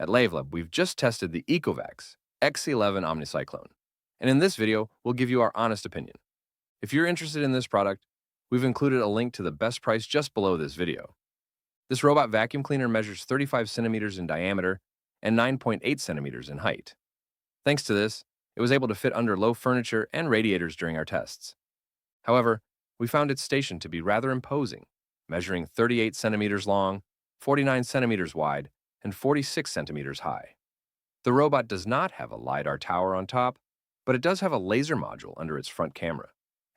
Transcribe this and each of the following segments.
At LaveLab, we've just tested the Ecovacs X11 OmniCyclone, and in this video, we'll give you our honest opinion. If you're interested in this product, we've included a link to the best price just below this video. This robot vacuum cleaner measures 35 centimeters in diameter and 9.8 centimeters in height. Thanks to this, it was able to fit under low furniture and radiators during our tests. However, we found its station to be rather imposing, measuring 38 centimeters long, 49 centimeters wide, and 46 centimeters high. The robot does not have a LiDAR tower on top, but it does have a laser module under its front camera,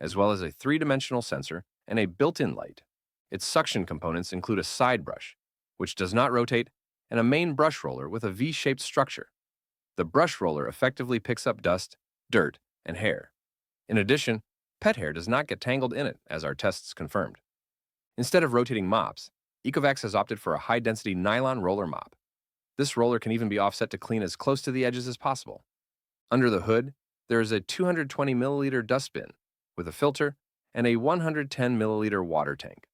as well as a three-dimensional sensor and a built-in light. Its suction components include a side brush, which does not rotate, and a main brush roller with a V-shaped structure. The brush roller effectively picks up dust, dirt, and hair. In addition, pet hair does not get tangled in it, as our tests confirmed. Instead of rotating mops, Ecovacs has opted for a high-density nylon roller mop. This roller can even be offset to clean as close to the edges as possible. Under the hood, there is a 220 milliliter dust bin with a filter and a 110 milliliter water tank.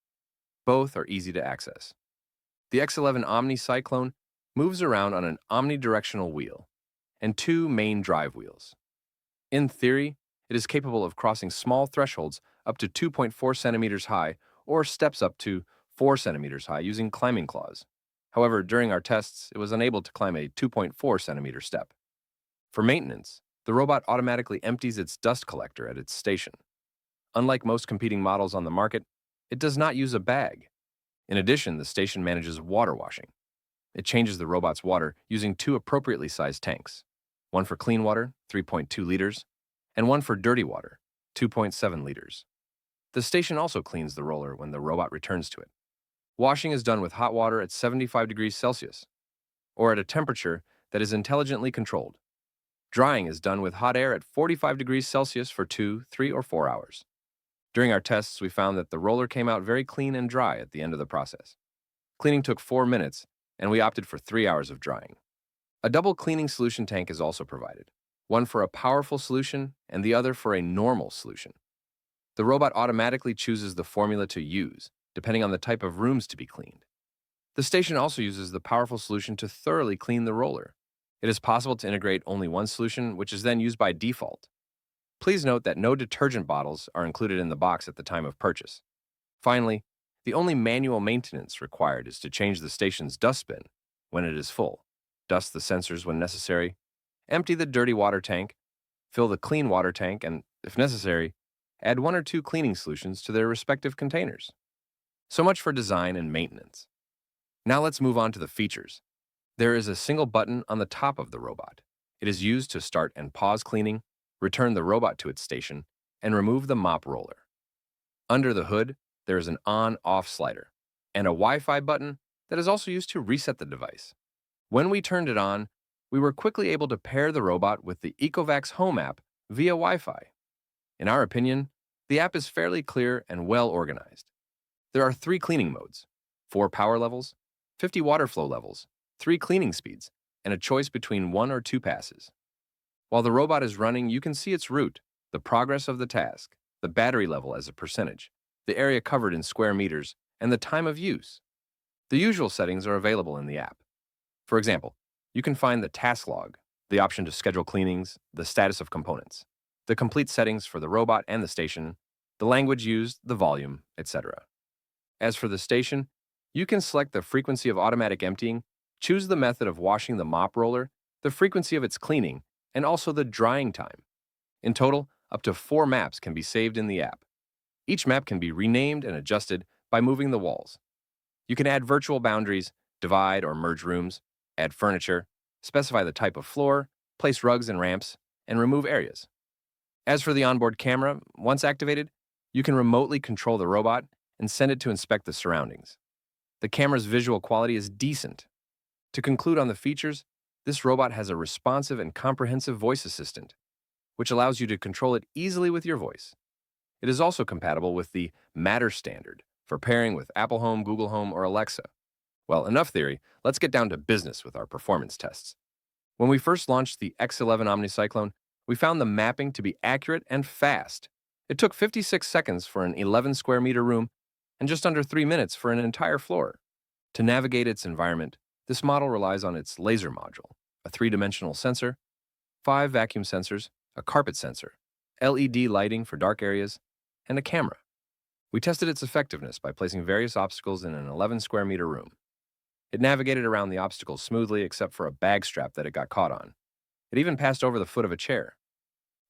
Both are easy to access. The X11 OmniCyclone moves around on an omnidirectional wheel and two main drive wheels. In theory, it is capable of crossing small thresholds up to 2.4 centimeters high or steps up to 4 centimeters high using climbing claws. However, during our tests, it was unable to climb a 2.4 centimeter step. For maintenance, the robot automatically empties its dust collector at its station. Unlike most competing models on the market, it does not use a bag. In addition, the station manages water washing. It changes the robot's water using two appropriately sized tanks, one for clean water, 3.2 liters, and one for dirty water, 2.7 liters. The station also cleans the roller when the robot returns to it. Washing is done with hot water at 75 degrees Celsius, or at a temperature that is intelligently controlled. Drying is done with hot air at 45 degrees Celsius for 2, 3, or 4 hours. During our tests, we found that the roller came out very clean and dry at the end of the process. Cleaning took 4 minutes, and we opted for 3 hours of drying. A double cleaning solution tank is also provided, one for a powerful solution and the other for a normal solution. The robot automatically chooses the formula to use, depending on the type of rooms to be cleaned. The station also uses the powerful solution to thoroughly clean the roller. It is possible to integrate only one solution, which is then used by default. Please note that no detergent bottles are included in the box at the time of purchase. Finally, the only manual maintenance required is to change the station's dust bin when it is full, dust the sensors when necessary, empty the dirty water tank, fill the clean water tank, and, if necessary, add 1 or 2 cleaning solutions to their respective containers. So much for design and maintenance. Now let's move on to the features. There is a single button on the top of the robot. It is used to start and pause cleaning, return the robot to its station, and remove the mop roller. Under the hood, there is an on-off slider and a Wi-Fi button that is also used to reset the device. When we turned it on, we were quickly able to pair the robot with the Ecovacs Home app via Wi-Fi. In our opinion, the app is fairly clear and well organized. There are 3 cleaning modes, 4 power levels, 50 water flow levels, 3 cleaning speeds, and a choice between 1 or 2 passes. While the robot is running, you can see its route, the progress of the task, the battery level as a percentage, the area covered in square meters, and the time of use. The usual settings are available in the app. For example, you can find the task log, the option to schedule cleanings, the status of components, the complete settings for the robot and the station, the language used, the volume, etc. As for the station, you can select the frequency of automatic emptying, choose the method of washing the mop roller, the frequency of its cleaning, and also the drying time. In total, up to 4 maps can be saved in the app. Each map can be renamed and adjusted by moving the walls. You can add virtual boundaries, divide or merge rooms, add furniture, specify the type of floor, place rugs and ramps, and remove areas. As for the onboard camera, once activated, you can remotely control the robot and send it to inspect the surroundings. The camera's visual quality is decent. To conclude on the features, this robot has a responsive and comprehensive voice assistant, which allows you to control it easily with your voice. It is also compatible with the Matter standard for pairing with Apple Home, Google Home, or Alexa. Well, enough theory, let's get down to business with our performance tests. When we first launched the X11 OmniCyclone, we found the mapping to be accurate and fast. It took 56 seconds for an 11 square meter room and just under 3 minutes for an entire floor. To navigate its environment, This model relies on its laser module, a three-dimensional sensor, 5 vacuum sensors, a carpet sensor, LED lighting for dark areas, and a camera. We tested its effectiveness by placing various obstacles in an 11 square meter room. It navigated around the obstacles smoothly except for a bag strap that it got caught on. It even passed over the foot of a chair.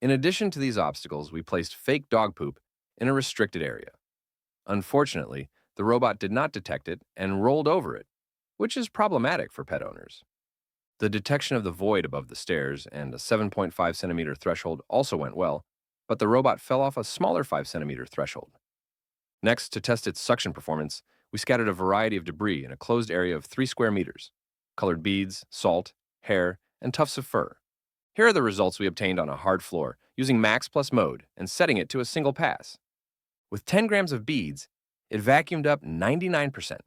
In addition to these obstacles, we placed fake dog poop in a restricted area. Unfortunately, the robot did not detect it and rolled over it, which is problematic for pet owners. The detection of the void above the stairs and a 7.5 centimeter threshold also went well, but the robot fell off a smaller 5 centimeter threshold. Next, to test its suction performance, we scattered a variety of debris in a closed area of 3 square meters, colored beads, salt, hair, and tufts of fur. Here are the results we obtained on a hard floor using Max Plus mode and setting it to a single pass. With 10 grams of beads, it vacuumed up 99%.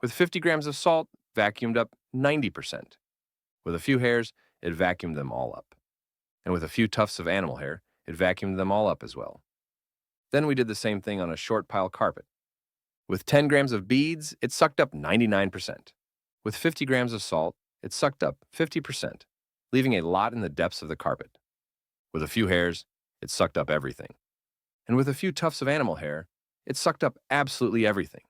With 50 grams of salt, vacuumed up 90%. With a few hairs, it vacuumed them all up. And with a few tufts of animal hair, it vacuumed them all up as well. Then we did the same thing on a short pile carpet. With 10 grams of beads, it sucked up 99%. With 50 grams of salt, it sucked up 50%, leaving a lot in the depths of the carpet. With a few hairs, it sucked up everything. And with a few tufts of animal hair, it sucked up absolutely everything.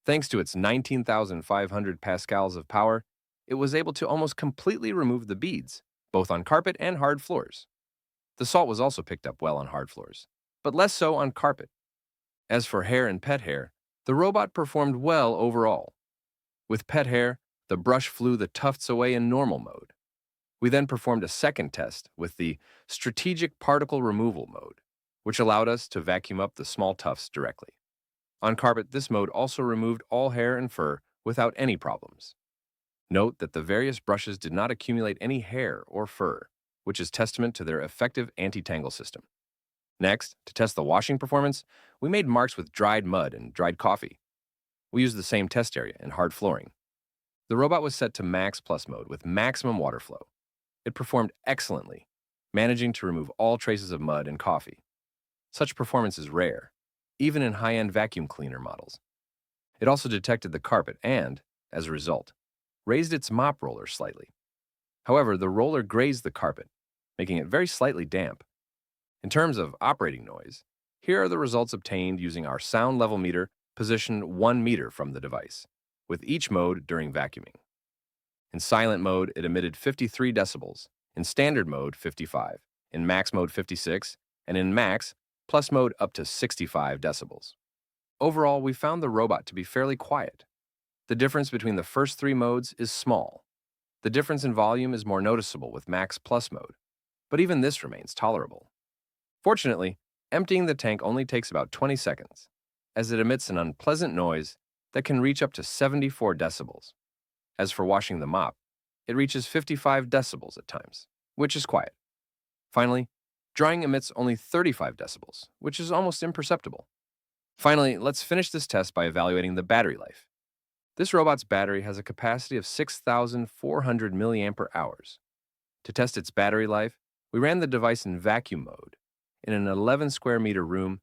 Thanks to its 19,500 pascals of power, it was able to almost completely remove the beads, both on carpet and hard floors. The salt was also picked up well on hard floors, but less so on carpet. As for hair and pet hair, the robot performed well overall. With pet hair, the brush flew the tufts away in normal mode. We then performed a second test with the strategic particle removal mode, which allowed us to vacuum up the small tufts directly. On carpet, this mode also removed all hair and fur without any problems. Note that the various brushes did not accumulate any hair or fur, which is testament to their effective anti-tangle system. Next, to test the washing performance, we made marks with dried mud and dried coffee. We used the same test area and hard flooring. The robot was set to Max Plus mode with maximum water flow. It performed excellently, managing to remove all traces of mud and coffee. Such performance is rare, even in high-end vacuum cleaner models. It also detected the carpet and, as a result, raised its mop roller slightly. However, the roller grazed the carpet, making it very slightly damp. In terms of operating noise, here are the results obtained using our sound level meter positioned 1 meter from the device, with each mode during vacuuming. In silent mode, it emitted 53 decibels, in standard mode 55, in max mode 56, and in Max Plus mode up to 65 decibels. Overall, we found the robot to be fairly quiet. The difference between the first 3 modes is small. The difference in volume is more noticeable with Max Plus mode, but even this remains tolerable. Fortunately, emptying the tank only takes about 20 seconds, as it emits an unpleasant noise that can reach up to 74 decibels. As for washing the mop, it reaches 55 decibels at times, which is quiet. Finally, drying emits only 35 decibels, which is almost imperceptible. Finally, let's finish this test by evaluating the battery life. This robot's battery has a capacity of 6,400 milliampere hours. To test its battery life, we ran the device in vacuum mode in an 11 square meter room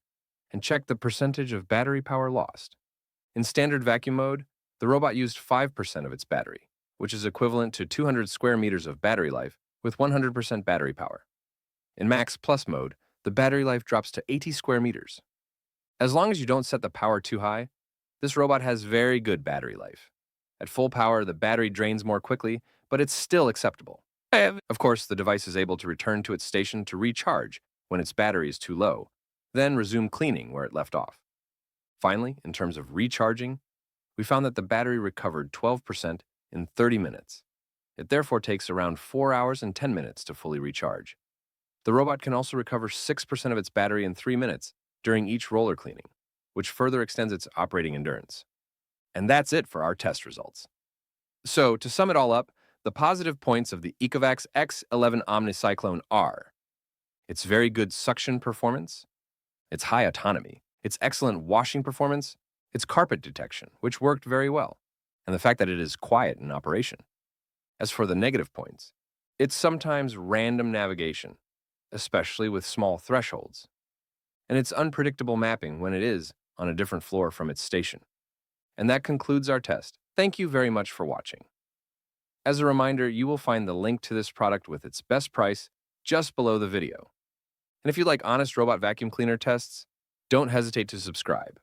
and checked the percentage of battery power lost. In standard vacuum mode, the robot used 5% of its battery, which is equivalent to 200 square meters of battery life with 100% battery power. In Max Plus mode, the battery life drops to 80 square meters. As long as you don't set the power too high, this robot has very good battery life. At full power, the battery drains more quickly, but it's still acceptable. Of course, the device is able to return to its station to recharge when its battery is too low, then resume cleaning where it left off. Finally, in terms of recharging, we found that the battery recovered 12% in 30 minutes. It therefore takes around 4 hours and 10 minutes to fully recharge. The robot can also recover 6% of its battery in 3 minutes during each roller cleaning, which further extends its operating endurance. And that's it for our test results. So, to sum it all up, the positive points of the Ecovacs X11 OmniCyclone are its very good suction performance, its high autonomy, its excellent washing performance, its carpet detection, which worked very well, and the fact that it is quiet in operation. As for the negative points, it's sometimes random navigation, especially with small thresholds, and it's unpredictable mapping when it is on a different floor from its station. And that concludes our test. Thank you very much for watching. As a reminder, you will find the link to this product with its best price just below the video. And if you like honest robot vacuum cleaner tests, don't hesitate to subscribe.